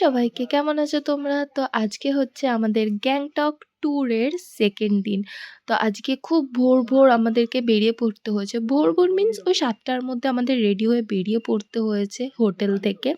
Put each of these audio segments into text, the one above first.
সবাইকে, কেমন আছো তোমরা? তো আজকে হচ্ছে আমাদের গ্যাংটক ট্যুরের 2nd দিন। তো আজকে খুব ভোর আমাদেরকে বেরিয়ে পড়তে হয়েছে। ভোর মিনস ওই ৭ টার মধ্যে আমাদের রেডি হয়ে বেরিয়ে পড়তে হয়েছে হোটেল থেকে।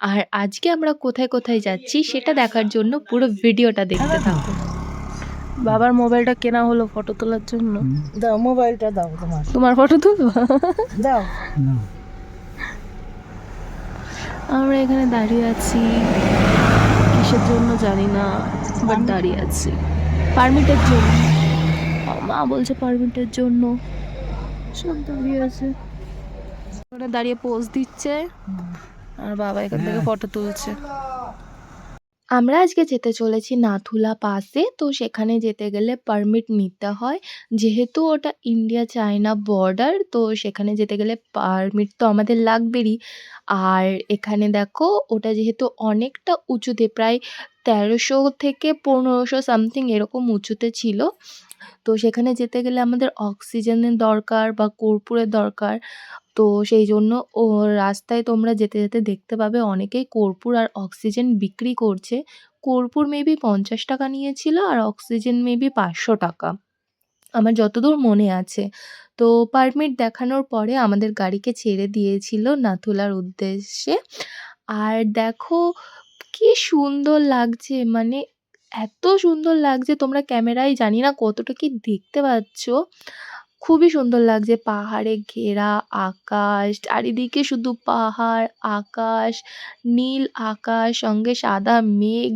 আর আজকে আমরা কোথায় যাচ্ছি সেটা দেখার জন্য পুরো ভিডিওটা দেখতে থাকো। বাবার মোবাইলটা কেনা হলো ফটো তোলার জন্য। দাও মোবাইলটা দাও তোমার ফটো তুলবো? দাও। আমরা এখানে দাঁড়িয়ে আছি। কিসের জন্য জানি না, বাট দাঁড়িয়ে আছি পারমিটের জন্য। মা বলছে পারমিটের জন্য। সব দাঁড়িয়ে আছে, ওরা দাঁড়িয়ে পোজ দিচ্ছে আর বাবা এখান থেকে ফটো তুলছে। আমরা আজকে যেতে চলেছি নাথুলা পাসে। তো সেখানে যেতে গেলে পারমিট নিতে হয়, যেহেতু ওটা ইন্ডিয়া চায়না বর্ডার। তো সেখানে যেতে গেলে পারমিট তো আমাদের লাগবেরই। আর এখানে দেখো, ওটা যেহেতু অনেকটা উঁচুতে, প্রায় ১৩০০ থেকে ১৫০০ সামথিং এরকম উঁচুতে ছিল। তো সেখানে যেতে গেলে আমাদের অক্সিজেনের দরকার বা কর্পূরের দরকার। তো সেই জন্য রাস্তায় তোমরা যেতে দেখতে পাবে অনেকেই কর্পূর আর অক্সিজেন বিক্রি করছে। কর্পূর মেবি ৫০ টাকা নিয়েছিল আর অক্সিজেন মেবি ৫০০ টাকা। আমার যতদূর মনে আছে। তো পারমিট দেখানোর পরে আমাদের গাড়িকে ছেড়ে দিয়েছিল নাথুলার উদ্দেশ্যে। আর দেখো কি সুন্দর লাগছে, মানে এত সুন্দর লাগছে, তোমরা ক্যামেরায় জানি না কতটা কি দেখতে পাচ্ছ। খুবই সুন্দর লাগছে, পাহাড়ে ঘেরা আকাশ, চারিদিকে শুধু পাহাড়, আকাশ, নীল আকাশ সঙ্গে সাদা মেঘ।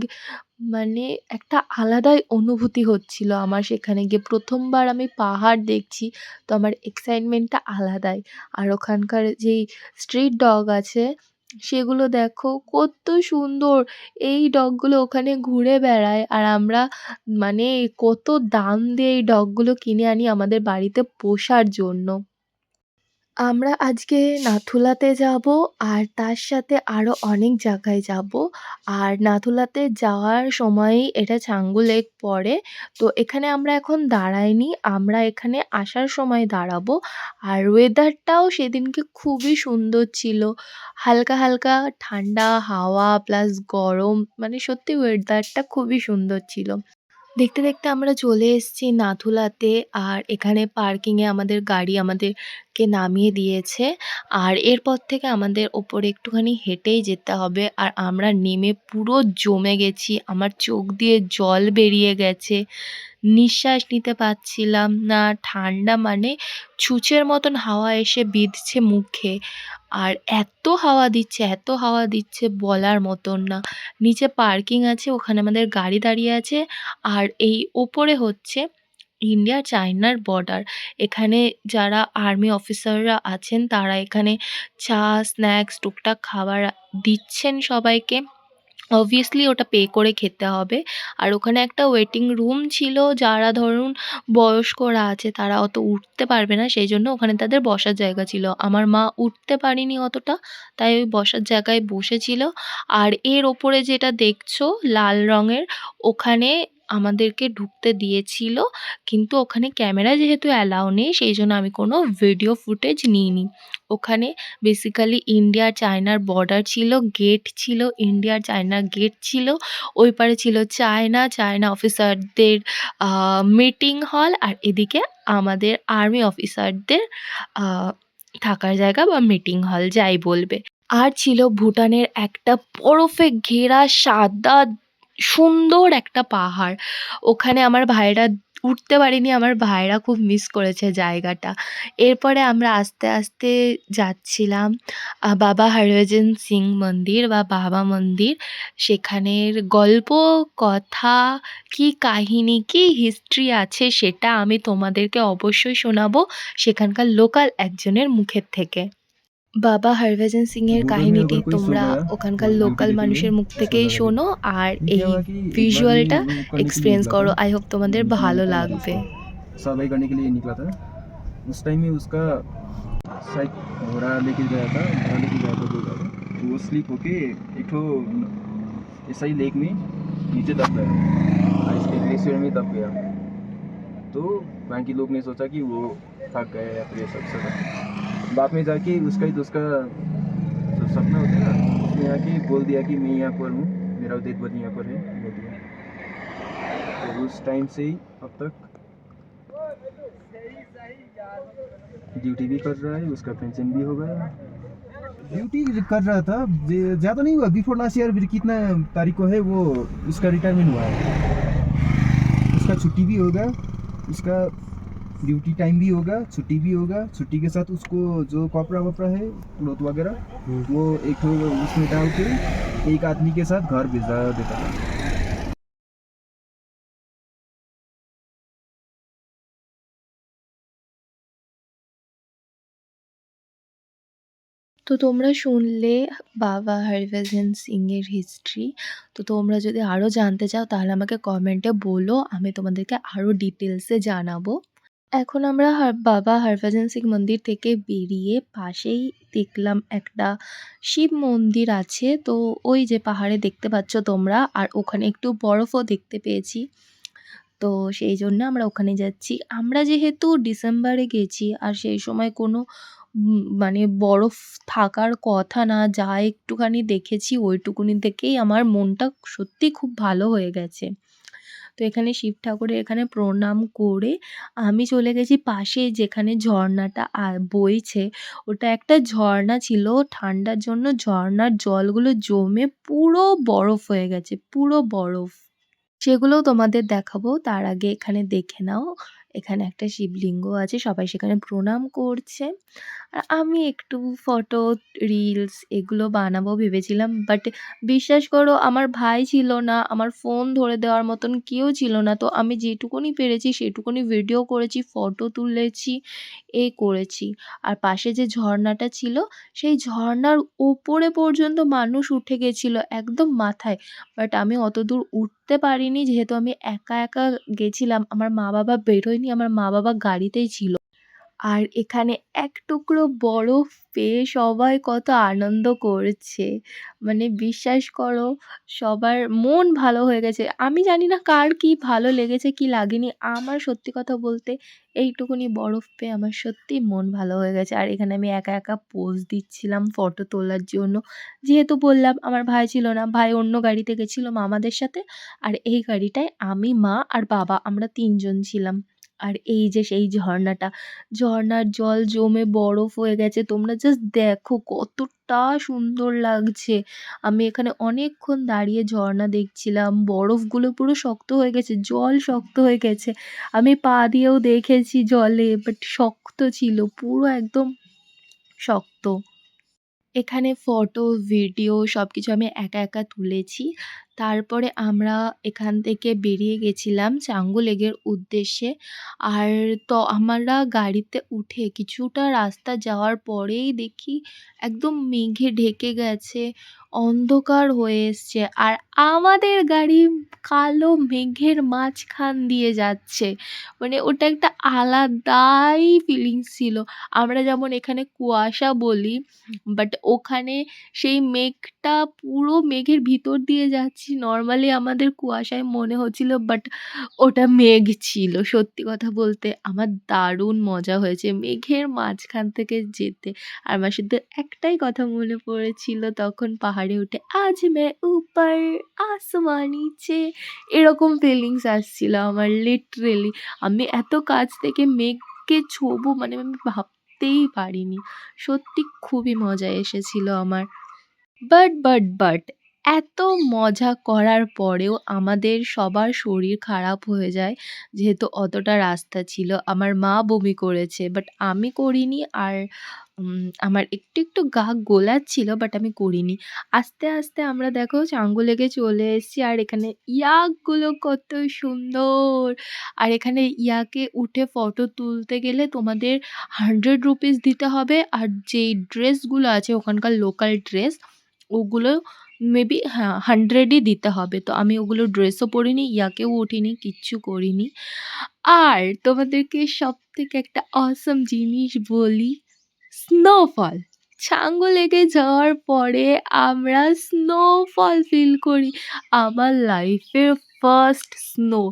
মানে একটা আলাদাই অনুভূতি হচ্ছিল আমার সেখানে গিয়ে। ১ম বার আমি পাহাড় দেখছি, তো আমার এক্সাইটমেন্টটা আলাদাই। আর ওখানকার যেই স্ট্রিট ডগ আছে সেগুলো দেখো কত সুন্দর। এই ডগগুলো ওখানে ঘুরে বেড়ায় আর আমরা মানে কত দাম দিয়ে এই ডগগুলো কিনে আনি আমাদের বাড়িতে পোষার জন্য। আমরা আজকে নাথুলাতে যাবো আর তার সাথে আরো অনেক জায়গায় যাবো। আর নাথুলাতে যাওয়ার সময়ই এটা ছাঙ্গু লেক পড়ে। তো এখানে আমরা এখন দাঁড়াইনি, আমরা এখানে আসার সময় দাঁড়াবো। আর ওয়েদারটাও সেদিনকে খুবই সুন্দর ছিল। হালকা ঠান্ডা হাওয়া প্লাস গরম, মানে সত্যি ওয়েদারটা খুবই সুন্দর ছিল। দেখতে আমরা চলে এসেছি নাথুলাতে। আর এখানে পার্কিংয়ে আমাদের গাড়ি আমাদেরকে নামিয়ে দিয়েছে। আর এরপর থেকে আমাদের ওপরে একটুখানি হেঁটেই যেতে হবে। আর আমরা নেমে পুরো জমে গেছি, আমার চোখ দিয়ে জল বেরিয়ে গেছে, নিঃশ্বাস নিতে পারছিলাম না। ঠান্ডা মানে ছুঁচের মতন হাওয়া এসে বিঁধছে মুখে। আর এত হাওয়া দিচ্ছে বলার মতন না। নিচে পার্কিং আছে, ওখানে আমাদের গাড়ি দাঁড়িয়ে আছে। আর এই ওপরে হচ্ছে ইন্ডিয়া চায়নার বর্ডার। এখানে যারা আর্মি অফিসাররা আছেন তারা এখানে চা, স্ন্যাক্স, টুকটাক খাবার দিচ্ছেন সবাইকে। অবভিয়াসলি ওটা পে করে খেতে হবে। আর ওখানে একটা ওয়েটিং রুম ছিল, যারা ধরুন বয়স্করা আছে তারা অত উঠতে পারবে না, সেই জন্য ওখানে তাদের বসার জায়গা ছিল। আমার মা উঠতে পারেনি অতটা, তাই ওই বসার জায়গায় বসেছিল। আর এর ওপরে যেটা দেখছো লাল রঙের, ওখানে আমাদেরকে ঢুকতে দিয়েছিল, কিন্তু ওখানে ক্যামেরা যেহেতু অ্যালাউ নেই সেই জন্য আমি কোনো ভিডিও ফুটেজ নিইনি। ওখানে বেসিক্যালি ইন্ডিয়া চায়নার বর্ডার ছিল, গেট ছিল, ইন্ডিয়া চায়না গেট ছিল। ওই পারে ছিল চায়না অফিসারদের মিটিং হল। আর এদিকে আমাদের আর্মি অফিসারদের থাকার জায়গা বা মিটিং হল যাই বলবে। আর ছিল ভুটানের একটা বরফে ঘেরা সাদা সুন্দর একটা পাহাড়। ওখানে আমার ভাইয়েরা উঠতে পারেনি, আমার ভাইয়েরা খুব মিস করেছে জায়গাটা। এরপরে আমরা আস্তে যাচ্ছিলাম বাবা হরভজন সিং মন্দির বা বাবা মন্দির। সেখানের গল্প, কথা, কি কাহিনী, কি হিস্ট্রি আছে সেটা আমি তোমাদেরকে অবশ্যই শোনাবো সেখানকার লোকাল একজনের মুখের থেকে। বাবা হরভজন সিং এর কাহিনীটি তোমরা ওখানকার লোকাল মানুষের মুখ থেকেই শোনো আর এই ভিজুয়ালটা এক্সপিরিয়েন্স করো। আই হোপ তোমাদের ভালো লাগবে। सर्वाई करने के लिए निकला था। उस टाइम में उसका शायद घोड़ा लेके गया था कोई गाड़ी, तो वो स्लिप होके एक ठो ऐसा ही लेक में नीचे दब गया, इसके ग्लेशियर में दब गया। तो वहाँ के लोग ने सोचा कि वो थक गए या फिर सब बाद में जाके उसका जो सपना होता है ना, उसने आके बोल दिया कि मैं यहाँ पर हूँ, मेरा उदय वन यहाँ पर है, वो दिया। तो उस टाइम से ही अब तक ड्यूटी भी कर रहा है, उसका पेंशन भी हो गया। ड्यूटी कर रहा था, ज़्यादा नहीं हुआ, बिफोर लास्ट ईयर। फिर कितना तारीख को है वो उसका रिटायरमेंट हुआ है। उसका छुट्टी भी होगा, उसका ड्यूटी टाइम भी होगा, छुट्टी भी होगा। छुट्टी के साथ उसको जो कपड़ा वपड़ा है, क्लोथ वगैरह, वो एक ठो उसमें डाल के एक आदमी के साथ घर भेजा देता है। তো তোমরা শুনলে বাবা হরভজন সিংয়ের হিস্ট্রি। তো তোমরা যদি আরও জানতে চাও তাহলে আমাকে কমেন্টে বলো, আমি তোমাদেরকে আরও ডিটেলসে জানাবো। এখন আমরা বাবা হরভজন সিং মন্দির থেকে বেরিয়ে পাশেই দেখলাম একটা শিব মন্দির আছে। তো ওই যে পাহাড়ে দেখতে পাচ্ছ তোমরা, আর ওখানে একটু বরফও দেখতে পেয়েছি। তো সেই জন্য আমরা ওখানে যাচ্ছি। আমরা যেহেতু ডিসেম্বরে গেছি আর সেই সময় কোনো মানে বরফ থাকার কথা না, যা একটুখানি দেখেছি ওইটুকুনি থেকেই আমার মনটা সত্যিই খুব ভালো হয়ে গেছে। তো এখানে শিব ঠাকুরের এখানে প্রণাম করে আমি চলে গেছি পাশে যেখানে ঝর্ণাটা বইছে। ওটা একটা ঝর্ণা ছিল, ঠান্ডার জন্য ঝর্ণার জলগুলো জমে পুরো বরফ হয়ে গেছে, পুরো বরফ। সেগুলোও তোমাদের দেখাবো। তার আগে এখানে দেখে নাও, এখানে একটা শিবলিঙ্গ আছে, সবাই সেখানে প্রণাম করছে। আর আমি একটু ফটো, রিলস এগুলো বানাবো ভেবেছিলাম, বাট বিশ্বাস করো আমার ভাই ছিল না, আমার ফোন ধরে দেওয়ার মতন কেউ ছিল না। তো আমি যেটুকুনি পেরেছি সেটুকুনি ভিডিও করেছি, ফটো তুলেছি, এই করেছি। আর পাশে যে ঝর্ণাটা ছিল, সেই ঝর্ণার ওপরে পর্যন্ত মানুষ উঠে গেছিলো একদম মাথায়। বাট আমি অত দূর উঠতে পারিনি, যেহেতু আমি একা একা গেছিলাম, আমার মা বাবা বেরোয়নি, আমার মা বাবা গাড়িতেই ছিল। আর এখানে এক টুকরো বরফ পেয়ে সবাই কত আনন্দ করছে, মানে বিশ্বাস করো সবার মন ভালো হয়ে গেছে। আমি জানি না কার কি ভালো লেগেছে কি লাগেনি, আমার সত্যি কথা বলতে এইটুকুনি বরফ পেয়ে আমার সত্যিই মন ভালো হয়ে গেছে। আর এখানে আমি একা একা পোজ দিচ্ছিলাম ফটো তোলার জন্য, যেহেতু বললাম আমার ভাই ছিল না, ভাই অন্য গাড়িতে গেছিলো মামাদের সাথে, আর এই গাড়িটায় আমি, মা আর বাবা আমরা ৩ জন ছিলাম। আর এই যে সেই ঝর্ণাটা, ঝর্ণার জল জমে বরফ হয়ে গেছে, তোমরা জাস্ট দেখো কতটা সুন্দর লাগছে। আমি এখানে অনেকক্ষণ দাঁড়িয়ে ঝর্ণা দেখছিলাম, বরফগুলো পুরো শক্ত হয়ে গেছে, জল শক্ত হয়ে গেছে। আমি পা দিয়েও দেখেছি জলে, বাট শক্ত ছিল, পুরো একদম শক্ত। এখানে ফটো, ভিডিও সবকিছু আমি একা একা তুলেছি। তারপরে আমরা এখান থেকে বেরিয়ে গেছিলাম চাঙ্গু লেকের উদ্দেশ্যে। আর তো আমরা গাড়িতে উঠে কিছুটা রাস্তা যাওয়ার পরেই দেখি একদম মেঘে ঢেকে গেছে, অন্ধকার হয়ে এসছে, আর আমাদের গাড়ি কালো মেঘের মাঝখান দিয়ে যাচ্ছে। মানে ওটা একটা আলাদাই ফিলিংস ছিল। আমরা যেমন এখানে কুয়াশা বলি, বাট ওখানে সেই মেঘটা পুরো মেঘের ভিতর দিয়ে যাচ্ছি, নর্মালি আমাদের কুয়াশায় মনে হচ্ছিল, বাট ওটা মেঘ ছিল। সত্যি কথা বলতে আমার দারুণ মজা হয়েছে মেঘের মাঝখান থেকে যেতে। আর আমার শুধু একটাই কথা মনে পড়েছিল তখন পাহাড়ে উঠে, আজ মে উপর আসমান নিচে, এরকম ফিলিংস আসছিল আমার লিটারেলি। আমি এত কাছ থেকে মেঘকে ছোবো মানে আমি ভাবতেই পারিনি। সত্যি খুবই মজা এসেছিল আমার। বাট এত মজা করার পরেও আমাদের সবার শরীর খারাপ হয়ে যায়, যেহেতু অতটা রাস্তা ছিল। আমার মা বমি করেছে, বাট আমি করিনি। আর আমার একটু গা গোলাচ্ছিল, বাট আমি করিনি। আস্তে আস্তে আমরা দেখো চাঙ্গু লেকে চলে এসেছি, আর এখানে ইয়াকগুলো কত সুন্দর। আর এখানে ইয়াকে উঠে ফটো তুলতে গেলে তোমাদের 100 রুপিস দিতে হবে। আর যেই ড্রেসগুলো আছে ওখানকার লোকাল ড্রেস, ওগুলো মেবি হ্যাঁ 100ই দিতে হবে। তো আমি ওগুলো ড্রেসও পরিনি, ইয়াকেও উঠিনি, কিচ্ছু করিনি। আর তোমাদেরকে সবথেকে একটা অসম জিনিস বলি, স্নোফল। ছাঙ্গু লেকে যাওয়ার পরে আমরা স্নোফল ফিল করি। আমার লাইফের ফার্স্ট স্নো।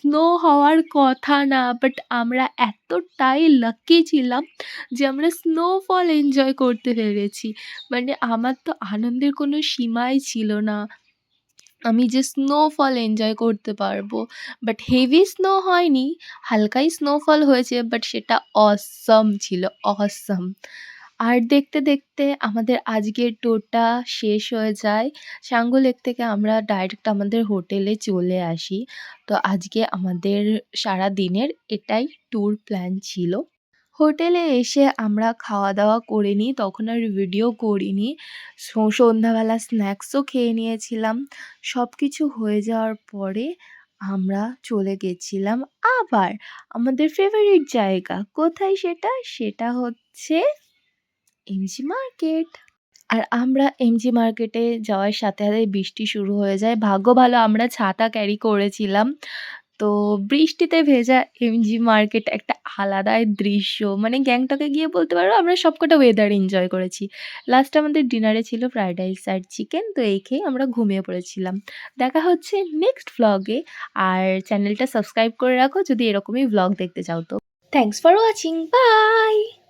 স্নো হওয়ার কথা না, বাট আমরা এতটাই লাকি ছিলাম যে আমরা স্নোফল এনজয় করতে পেরেছি। মানে আমার তো আনন্দের কোনো সীমাই ছিল না। আমি যে স্নোফল এনজয় করতে পারবো। বাট হেভি স্নো হয়নি, হালকাই স্নোফল হয়েছে, বাট সেটা অসাম ছিল, অসাম। আর দেখতে, দেখতে আমাদের আজকের ট্যুরটা শেষ হয়ে যায়। সাঙ্গু লেক থেকে আমরা ডাইরেক্ট আমাদের হোটেলে চলে আসি। তো আজকে আমাদের সারাদিনের এটাই ট্যুর প্ল্যান ছিল। হোটেলে এসে আমরা খাওয়া-দাওয়া করে নিই, তখন আর ভিডিও করিনি। সন্ধ্যাবেলা স্ন্যাক্সও খেয়ে নিয়েছিলাম। সবকিছু হয়ে যাওয়ার পরে আমরা চলে গেছিলাম আবার আমাদের ফেভারিট জায়গা। কোথায় সেটা? সেটা হচ্ছে এমজি মার্কেট। আর আমরা এমজি মার্কেটে যাওয়ার সাথে, সাথে বৃষ্টি শুরু হয়ে যায়। ভাগ্য ভালো আমরা ছাতা ক্যারি করেছিলাম। তো বৃষ্টিতে ভেজা এমজি মার্কেট একটা আলাদাই দৃশ্য। মানে গ্যাংটকে গিয়ে বলতে পারো আমরা সবকটা ওয়েদার এনজয় করেছি। লাস্টে আমাদের ডিনারে ছিল ফ্রাইড রাইস আর চিকেন। তো এই খেয়ে আমরা ঘুমিয়ে পড়েছিলাম। দেখা হচ্ছে নেক্সট ভ্লগে। আর চ্যানেলটা সাবস্ক্রাইব করে রাখো যদি এরকমই ভ্লগ দেখতে চাও তো। Thanks for watching. বাই।